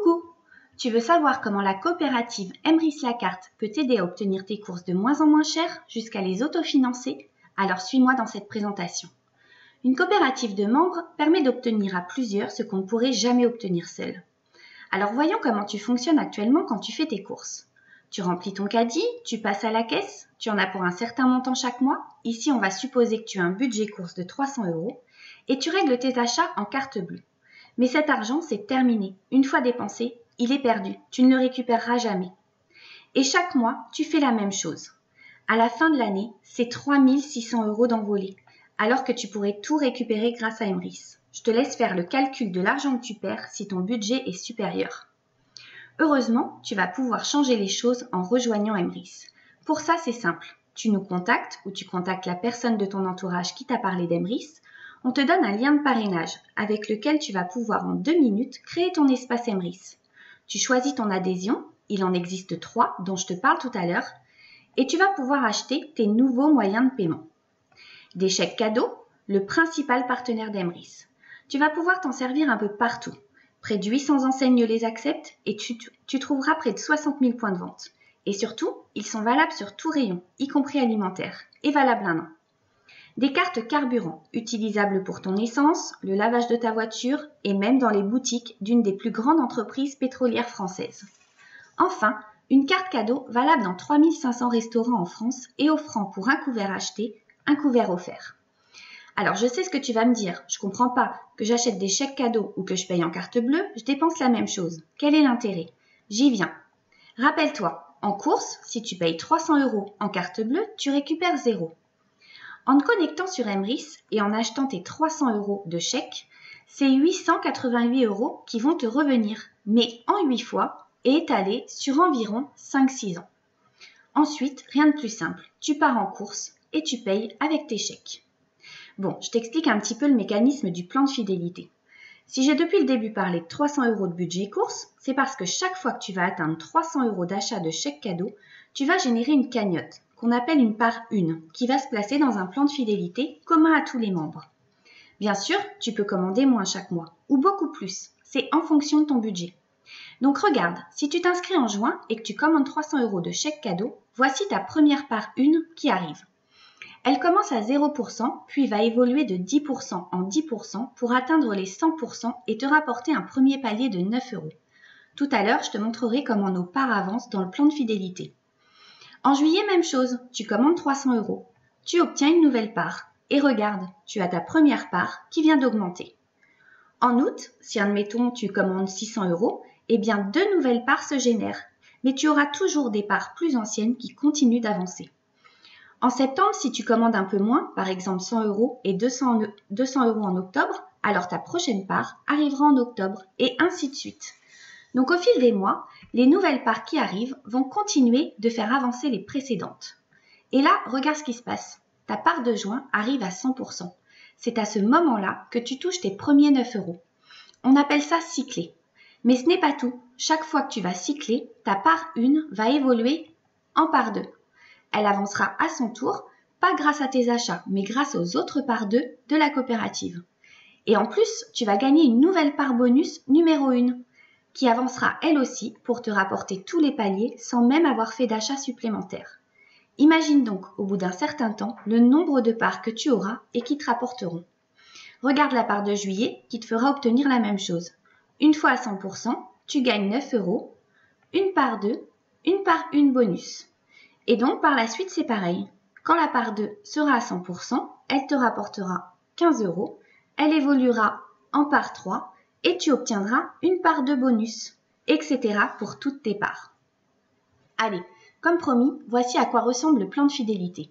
Coucou! Tu veux savoir comment la coopérative Emrys Lacarte peut t'aider à obtenir tes courses de moins en moins chères jusqu'à les autofinancer? Alors suis-moi dans cette présentation. Une coopérative de membres permet d'obtenir à plusieurs ce qu'on ne pourrait jamais obtenir seul. Alors voyons comment tu fonctionnes actuellement quand tu fais tes courses. Tu remplis ton caddie, tu passes à la caisse, tu en as pour un certain montant chaque mois. Ici, on va supposer que tu as un budget course de 300 € et tu règles tes achats en carte bleue. Mais cet argent, c'est terminé. Une fois dépensé, il est perdu. Tu ne le récupéreras jamais. Et chaque mois, tu fais la même chose. À la fin de l'année, c'est 3 600 € d'envolée, alors que tu pourrais tout récupérer grâce à Emrys. Je te laisse faire le calcul de l'argent que tu perds si ton budget est supérieur. Heureusement, tu vas pouvoir changer les choses en rejoignant Emrys. Pour ça, c'est simple. Tu nous contactes ou tu contactes la personne de ton entourage qui t'a parlé d'Emrys. On te donne un lien de parrainage avec lequel tu vas pouvoir en 2 minutes créer ton espace Emrys. Tu choisis ton adhésion, il en existe 3 dont je te parle tout à l'heure, et tu vas pouvoir acheter tes nouveaux moyens de paiement. Des chèques cadeaux, le principal partenaire d'Emrys. Tu vas pouvoir t'en servir un peu partout. Près de 800 enseignes les acceptent et tu trouveras près de 60 000 points de vente. Et surtout, ils sont valables sur tout rayon, y compris alimentaire, et valables 1 an. Des cartes carburant, utilisables pour ton essence, le lavage de ta voiture et même dans les boutiques d'une des plus grandes entreprises pétrolières françaises. Enfin, une carte cadeau valable dans 3500 restaurants en France et offrant pour un couvert acheté, un couvert offert. Alors je sais ce que tu vas me dire, je comprends pas, que j'achète des chèques cadeaux ou que je paye en carte bleue, je dépense la même chose. Quel est l'intérêt? J'y viens. Rappelle-toi, en course, si tu payes 300 € en carte bleue, tu récupères 0. En te connectant sur Emrys et en achetant tes 300 € de chèque, c'est 888 € qui vont te revenir, mais en 8 fois et étalés sur environ 5-6 ans. Ensuite, rien de plus simple, tu pars en course et tu payes avec tes chèques. Bon, je t'explique un petit peu le mécanisme du plan de fidélité. Si j'ai depuis le début parlé de 300 € de budget course, c'est parce que chaque fois que tu vas atteindre 300 € d'achat de chèque cadeau, tu vas générer une cagnotte qu'on appelle une part 1, qui va se placer dans un plan de fidélité commun à tous les membres. Bien sûr, tu peux commander moins chaque mois, ou beaucoup plus, c'est en fonction de ton budget. Donc regarde, si tu t'inscris en juin et que tu commandes 300 € de chèque cadeau, voici ta première part 1 qui arrive. Elle commence à 0%, puis va évoluer de 10% en 10% pour atteindre les 100% et te rapporter un premier palier de 9 €. Tout à l'heure, je te montrerai comment nos parts avancent dans le plan de fidélité. En juillet, même chose, tu commandes 300 €. Tu obtiens une nouvelle part. Et regarde, tu as ta première part qui vient d'augmenter. En août, si admettons tu commandes 600 €, eh bien 2 nouvelles parts se génèrent. Mais tu auras toujours des parts plus anciennes qui continuent d'avancer. En septembre, si tu commandes un peu moins, par exemple 100 € et 200 € en octobre, alors ta prochaine part arrivera en octobre et ainsi de suite. Donc au fil des mois, les nouvelles parts qui arrivent vont continuer de faire avancer les précédentes. Et là, regarde ce qui se passe. Ta part de juin arrive à 100%. C'est à ce moment-là que tu touches tes premiers 9 €. On appelle ça cycler. Mais ce n'est pas tout. Chaque fois que tu vas cycler, ta part 1 va évoluer en part 2. Elle avancera à son tour, pas grâce à tes achats, mais grâce aux autres parts 2 de la coopérative. Et en plus, tu vas gagner une nouvelle part bonus numéro 1. Qui avancera elle aussi pour te rapporter tous les paliers sans même avoir fait d'achat supplémentaire. Imagine donc au bout d'un certain temps le nombre de parts que tu auras et qui te rapporteront. Regarde la part de juillet qui te fera obtenir la même chose. Une fois à 100%, tu gagnes 9 €, une part 2, une part 1 bonus. Et donc par la suite c'est pareil. Quand la part 2 sera à 100%, elle te rapportera 15 €, elle évoluera en part 3, et tu obtiendras une part de bonus, etc. pour toutes tes parts. Allez, comme promis, voici à quoi ressemble le plan de fidélité.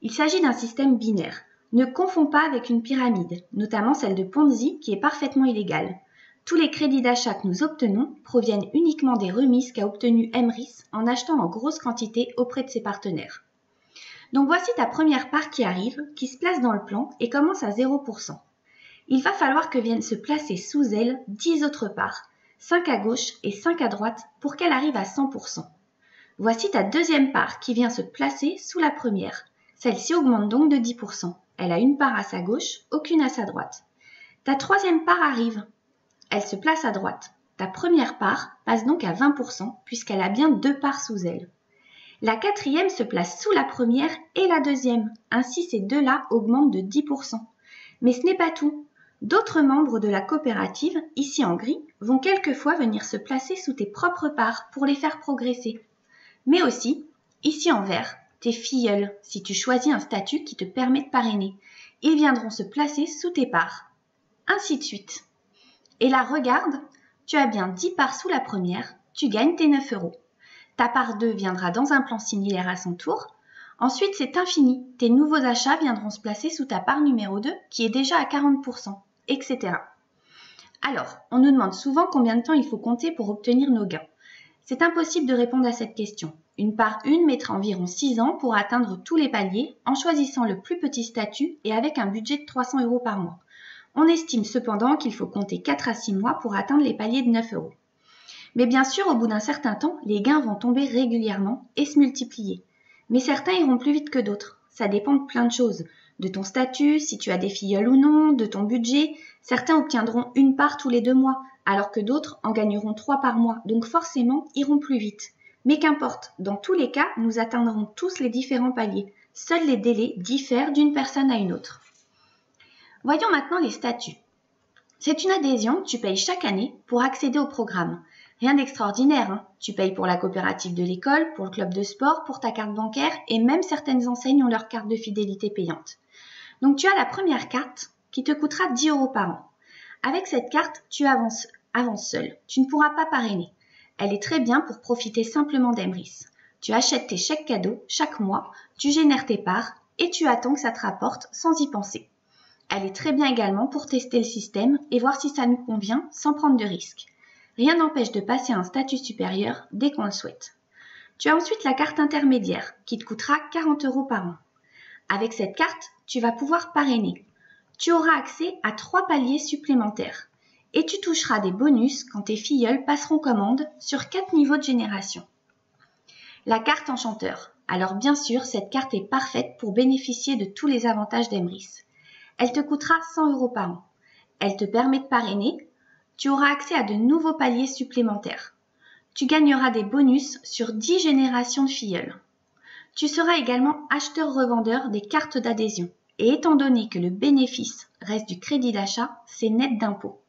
Il s'agit d'un système binaire. Ne confonds pas avec une pyramide, notamment celle de Ponzi qui est parfaitement illégale. Tous les crédits d'achat que nous obtenons proviennent uniquement des remises qu'a obtenues Emrys en achetant en grosse quantité auprès de ses partenaires. Donc voici ta première part qui arrive, qui se place dans le plan et commence à 0%. Il va falloir que viennent se placer sous elle 10 autres parts, 5 à gauche et 5 à droite pour qu'elle arrive à 100%. Voici ta deuxième part qui vient se placer sous la première. Celle-ci augmente donc de 10%. Elle a une part à sa gauche, aucune à sa droite. Ta troisième part arrive. Elle se place à droite. Ta première part passe donc à 20% puisqu'elle a bien 2 parts sous elle. La quatrième se place sous la première et la deuxième. Ainsi, ces deux-là augmentent de 10%. Mais ce n'est pas tout. D'autres membres de la coopérative, ici en gris, vont quelquefois venir se placer sous tes propres parts pour les faire progresser. Mais aussi, ici en vert, tes filleuls, si tu choisis un statut qui te permet de parrainer. Ils viendront se placer sous tes parts. Ainsi de suite. Et là, regarde, tu as bien 10 parts sous la première, tu gagnes tes 9 euros. Ta part 2 viendra dans un plan similaire à son tour. Ensuite, c'est infini. Tes nouveaux achats viendront se placer sous ta part numéro 2 qui est déjà à 40%, etc. Alors, on nous demande souvent combien de temps il faut compter pour obtenir nos gains. C'est impossible de répondre à cette question. Une part 1 mettra environ 6 ans pour atteindre tous les paliers en choisissant le plus petit statut et avec un budget de 300 euros par mois. On estime cependant qu'il faut compter 4 à 6 mois pour atteindre les paliers de 9 euros. Mais bien sûr, au bout d'un certain temps, les gains vont tomber régulièrement et se multiplier. Mais certains iront plus vite que d'autres. Ça dépend de plein de choses. De ton statut, si tu as des filleuls ou non, de ton budget. Certains obtiendront une part tous les 2 mois, alors que d'autres en gagneront 3 par mois, donc forcément iront plus vite. Mais qu'importe, dans tous les cas, nous atteindrons tous les différents paliers. Seuls les délais diffèrent d'une personne à une autre. Voyons maintenant les statuts. C'est une adhésion que tu payes chaque année pour accéder au programme. Rien d'extraordinaire, hein. Tu payes pour la coopérative de l'école, pour le club de sport, pour ta carte bancaire et même certaines enseignes ont leur carte de fidélité payante. Donc tu as la première carte qui te coûtera 10 euros par an. Avec cette carte, tu avances seul. Tu ne pourras pas parrainer. Elle est très bien pour profiter simplement d'Emrys. Tu achètes tes chèques cadeaux chaque mois, tu génères tes parts et tu attends que ça te rapporte sans y penser. Elle est très bien également pour tester le système et voir si ça nous convient sans prendre de risques. Rien n'empêche de passer à un statut supérieur dès qu'on le souhaite. Tu as ensuite la carte intermédiaire qui te coûtera 40 euros par an. Avec cette carte, tu vas pouvoir parrainer. Tu auras accès à 3 paliers supplémentaires et tu toucheras des bonus quand tes filleuls passeront commande sur 4 niveaux de génération. La carte enchanteur. Alors bien sûr, cette carte est parfaite pour bénéficier de tous les avantages d'Emrys. Elle te coûtera 100 euros par an. Elle te permet de parrainer. Tu auras accès à de nouveaux paliers supplémentaires. Tu gagneras des bonus sur 10 générations de filleuls. Tu seras également acheteur-revendeur des cartes d'adhésion. Et étant donné que le bénéfice reste du crédit d'achat, c'est net d'impôt.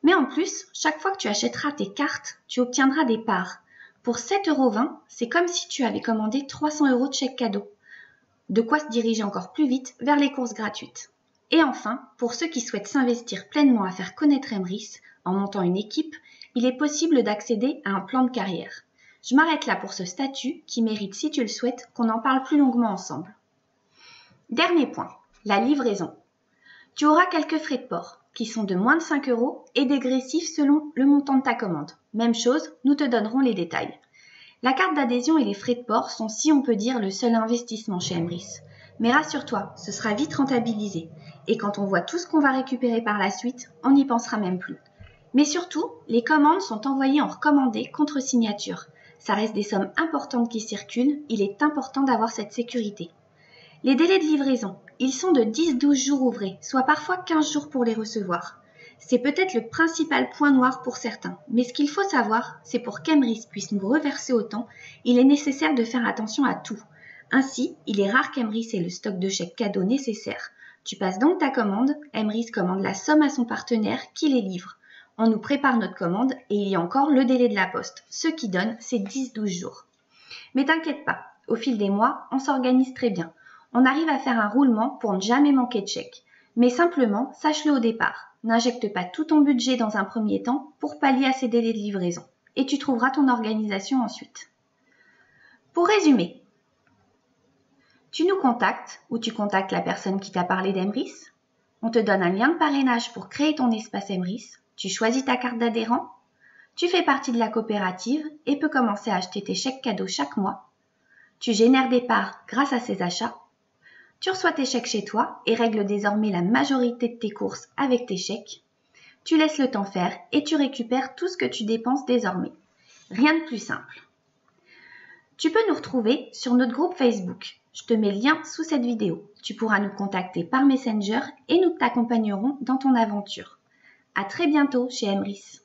Mais en plus, chaque fois que tu achèteras tes cartes, tu obtiendras des parts. Pour 7,20 €, c'est comme si tu avais commandé 300 € de chèque cadeau. De quoi se diriger encore plus vite vers les courses gratuites. Et enfin, pour ceux qui souhaitent s'investir pleinement à faire connaître Emrys en montant une équipe, il est possible d'accéder à un plan de carrière. Je m'arrête là pour ce statut qui mérite, si tu le souhaites, qu'on en parle plus longuement ensemble. Dernier point, la livraison. Tu auras quelques frais de port qui sont de moins de 5 € et dégressifs selon le montant de ta commande. Même chose, nous te donnerons les détails. La carte d'adhésion et les frais de port sont, si on peut dire, le seul investissement chez Emrys. Mais rassure-toi, ce sera vite rentabilisé. Et quand on voit tout ce qu'on va récupérer par la suite, on n'y pensera même plus. Mais surtout, les commandes sont envoyées en recommandé contre signature. Ça reste des sommes importantes qui circulent, il est important d'avoir cette sécurité. Les délais de livraison, ils sont de 10-12 jours ouvrés, soit parfois 15 jours pour les recevoir. C'est peut-être le principal point noir pour certains, mais ce qu'il faut savoir, c'est pour qu'Emrys puisse nous reverser autant, il est nécessaire de faire attention à tout. Ainsi, il est rare qu'Emrys ait le stock de chèques cadeaux nécessaire. Tu passes donc ta commande, Emrys commande la somme à son partenaire qui les livre. On nous prépare notre commande et il y a encore le délai de la poste, ce qui donne ces 10-12 jours. Mais t'inquiète pas, au fil des mois, on s'organise très bien. On arrive à faire un roulement pour ne jamais manquer de chèques. Mais simplement, sache-le au départ, n'injecte pas tout ton budget dans un premier temps pour pallier à ces délais de livraison. Et tu trouveras ton organisation ensuite. Pour résumer, tu nous contactes ou tu contactes la personne qui t'a parlé d'Emrys. On te donne un lien de parrainage pour créer ton espace Emrys. Tu choisis ta carte d'adhérent. Tu fais partie de la coopérative et peux commencer à acheter tes chèques cadeaux chaque mois. Tu génères des parts grâce à ces achats. Tu reçois tes chèques chez toi et règles désormais la majorité de tes courses avec tes chèques. Tu laisses le temps faire et tu récupères tout ce que tu dépenses désormais. Rien de plus simple. Tu peux nous retrouver sur notre groupe Facebook. Je te mets le lien sous cette vidéo. Tu pourras nous contacter par Messenger et nous t'accompagnerons dans ton aventure. À très bientôt chez Emrys.